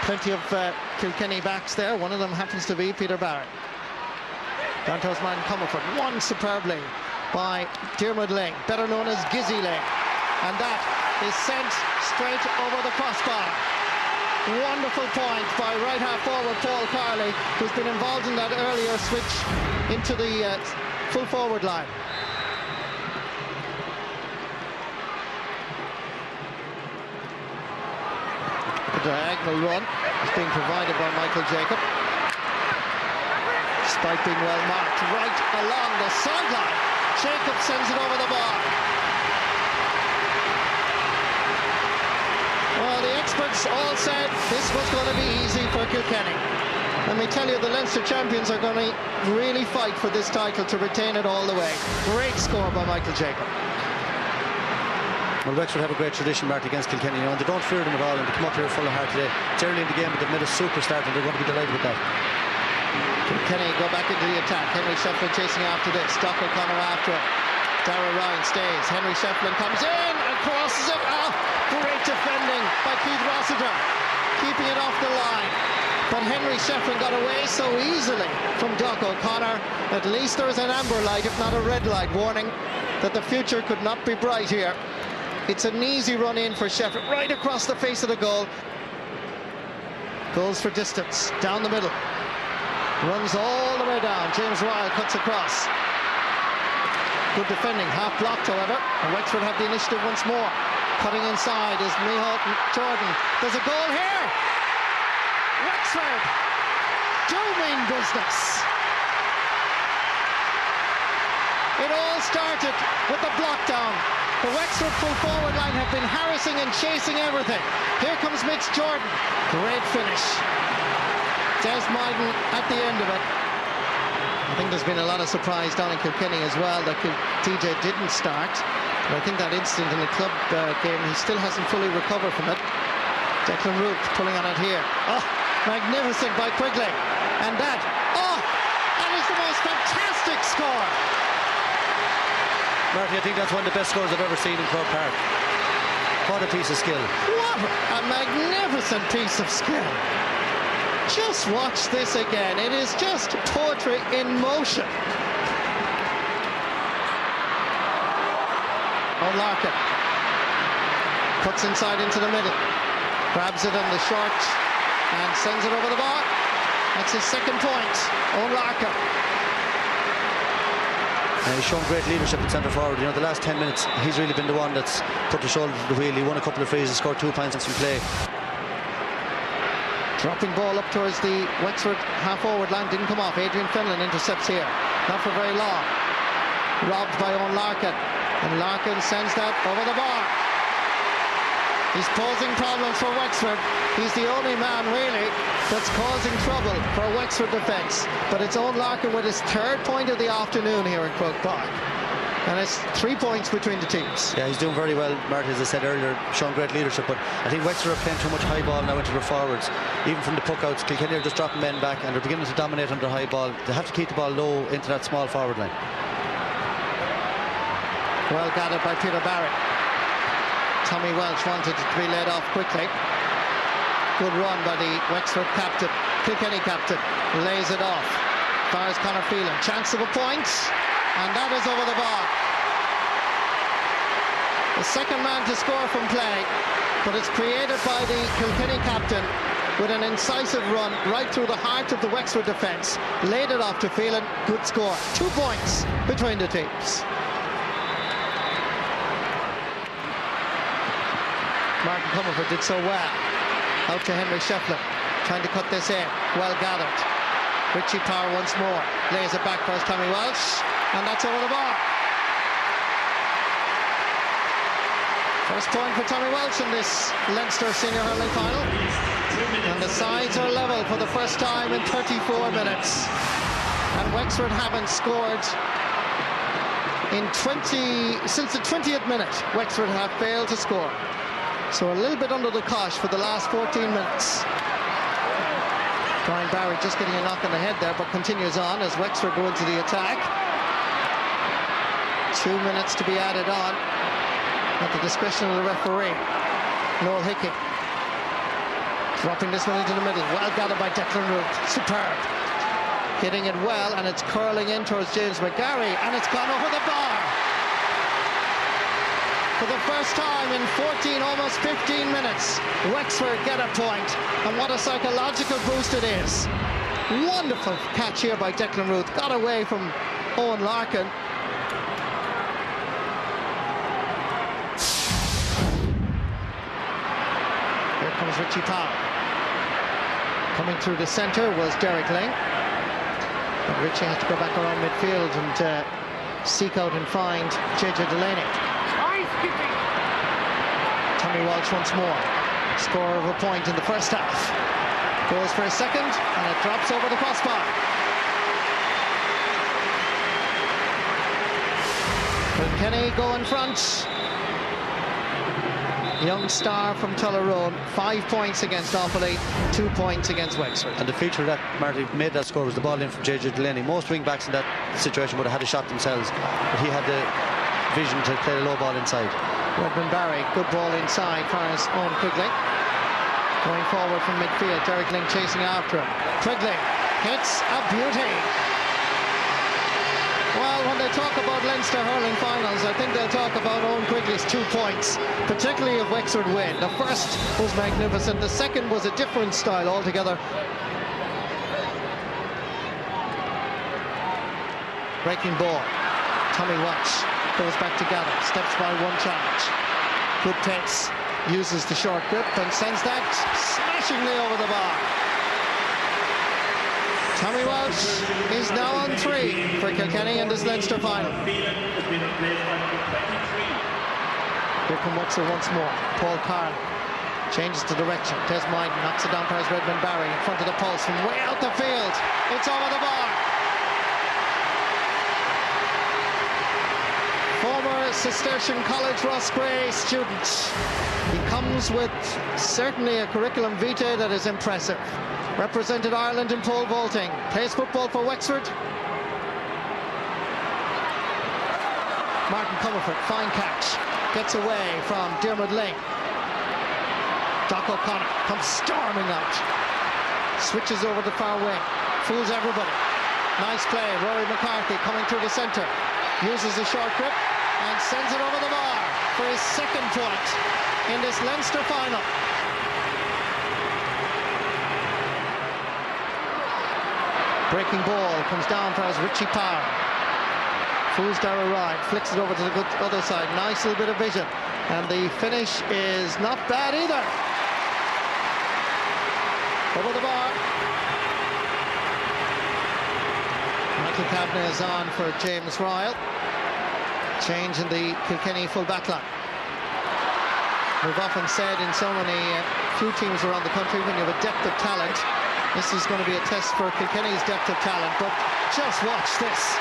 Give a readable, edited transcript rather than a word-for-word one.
Plenty of Kilkenny backs there. One of them happens to be Peter Barrett. Down to Martin Comerford. Won superbly by Diarmuid Ling, better known as Gizzy Ling. And that is sent straight over the crossbar. Wonderful point by right half forward Paul Carley, who's been involved in that earlier switch into the full forward line. The diagonal run is being provided by Michael Jacob. Despite being well marked, right along the sideline, Jacob sends it over the bar. Well, the experts all said this was going to be easy for Kilkenny. Let me tell you, the Leinster champions are going to really fight for this title to retain it all the way. Great score by Michael Jacob. Well, Wexford have a great tradition, Marty, against Kilkenny, and they don't fear them at all, and they come up here full of heart today. It's early in the game, but they've made a super start, and they're going to be delighted with that. Kilkenny go back into the attack. Henry Shefflin chasing after this. Doc O'Connor after it. Dara Ryan stays. Henry Shefflin comes in and crosses it. Oh, great defending by Keith Rossiter, keeping it off the line. But Henry Shefflin got away so easily from Doc O'Connor. At least there is an amber light, if not a red light, warning that the future could not be bright here. It's an easy run in for Shefflin, right across the face of the goal. Goes for distance, down the middle. Runs all the way down. James Ryle cuts across. Good defending, half blocked however, and Wexford have the initiative once more. Cutting inside is Micheál Jordan. There's a goal here. Wexford do mean business. It all started with the block down. The Wexford full forward line have been harassing and chasing everything. Here comes Mitch Jordan. Great finish. Des Myden at the end of it. I think there's been a lot of surprise down in Kilkenny as well that TJ didn't start. But I think that incident in the club game, he still hasn't fully recovered from it. Declan Root pulling on it here. Oh, magnificent by Quigley. And that is the most fantastic score. Marty, I think that's one of the best scores I've ever seen in Croke Park. What a piece of skill. What a magnificent piece of skill. Just watch this again. It is just poetry in motion. O'Larkin cuts inside into the middle, grabs it on the short and sends it over the bar. That's his second point. O'Larkin. He's shown great leadership at centre forward. You know, the last 10 minutes, he's really been the one that's put the shoulder to the wheel. He won a couple of frees and scored 2 points from play. Dropping ball up towards the Wexford half-forward line, didn't come off. Adrian Fenlon intercepts here, not for very long. Robbed by Owen Larkin, and Larkin sends that over the bar. He's posing problems for Wexford. He's the only man, really, that's causing trouble for Wexford defence. But it's Owen Larkin with his third point of the afternoon here in Croke Park. And it's 3 points between the teams. Yeah, he's doing very well, Marty, as I said earlier, showing great leadership. But I think Wexford are playing too much high ball now into their forwards. Even from the puck-outs, Kilkenny are just dropping men back and they're beginning to dominate under high ball. They have to keep the ball low into that small forward line. Well gathered by Peter Barrett. Tommy Welch wanted it to be led off quickly. Good run by the Wexford captain, Kilkenny captain. Lays it off. Fires Conor Phelan. Chance of a point. And that is over the bar. The second man to score from play, but it's created by the Kilkenny captain with an incisive run right through the heart of the Wexford defence. Laid it off to Phelan. Good score. 2 points between the teams. Martin Comerford did so well. Out to Henry Shefflin, trying to cut this in. Well gathered. Richie Power once more. Lays it back for Tommy Welsh. And that's over the bar. First point for Tommy Welsh in this Leinster senior hurling final. And the sides are level for the first time in 34 minutes. And Wexford haven't scored since the 20th minute. Wexford have failed to score. So a little bit under the cosh for the last 14 minutes. Brian Barry just getting a knock on the head there, but continues on as Wexford go into the attack. 2 minutes to be added on at the discretion of the referee, Noel Hickey. Dropping this one into the middle. Well gathered by Declan Root. Superb. Hitting it well, and it's curling in towards James McGarry, and it's gone over the bar. For the first time in 14, almost 15 minutes, Wexford get a point, and what a psychological boost it is. Wonderful catch here by Declan Root. Got away from Owen Larkin. Here comes Richie Powell. Coming through the centre was Derek Ling. But Richie has to go back around midfield and seek out and find JJ Delaney. Tommy Walsh once more. Score of a point in the first half. Goes for a second, and it drops over the crossbar. Kilkenny go in front. Young star from Tullaroan, 5 points against Offaly, 2 points against Wexford. And the feature that Marty made that score was the ball in from JJ Delaney. Most wing backs in that situation would have had a shot themselves, but he had the vision to play the low ball inside. Redmond Barry, good ball inside, fires Owen Quigley. Going forward from midfield, Derek Ling chasing after him. Quigley hits a beauty. Well, when they talk about Leinster hurling finals, I think they'll talk about Owen Quigley's 2 points, particularly if Wexford win. The first was magnificent, the second was a different style altogether. Breaking ball, Tommy Walsh goes back together, steps by one charge. Good pace, uses the short grip and sends that smashingly over the bar. Tommy Walsh is now on 3 for Kilkenny in this Leinster final. Here come Wexford once more. Paul Carl changes the direction. Des Myden knocks it down past Redmond Barry in front of the post from way out the field. It's over the bar. Former Cistercian College Ross Gray student. He comes with certainly a curriculum vitae that is impressive. Represented Ireland in pole vaulting. Plays football for Wexford. Martin Comerford, fine catch. Gets away from Dermot Ling. Doc O'Connor comes storming out. Switches over the far wing. Fools everybody. Nice play. Rory McCarthy coming through the centre. Uses a short grip and sends it over the bar for his second point in this Leinster final. Breaking ball comes down for Richie Powell. Fools Darragh Ryan, flicks it over to the good other side. Nice little bit of vision. And the finish is not bad either. Over the bar. Michael Kavanagh is on for James Ryle. Change in the Kilkenny full back line. We've often said in so many few teams around the country, when you have a depth of talent, this is going to be a test for Kilkenny's depth of talent, but just watch this.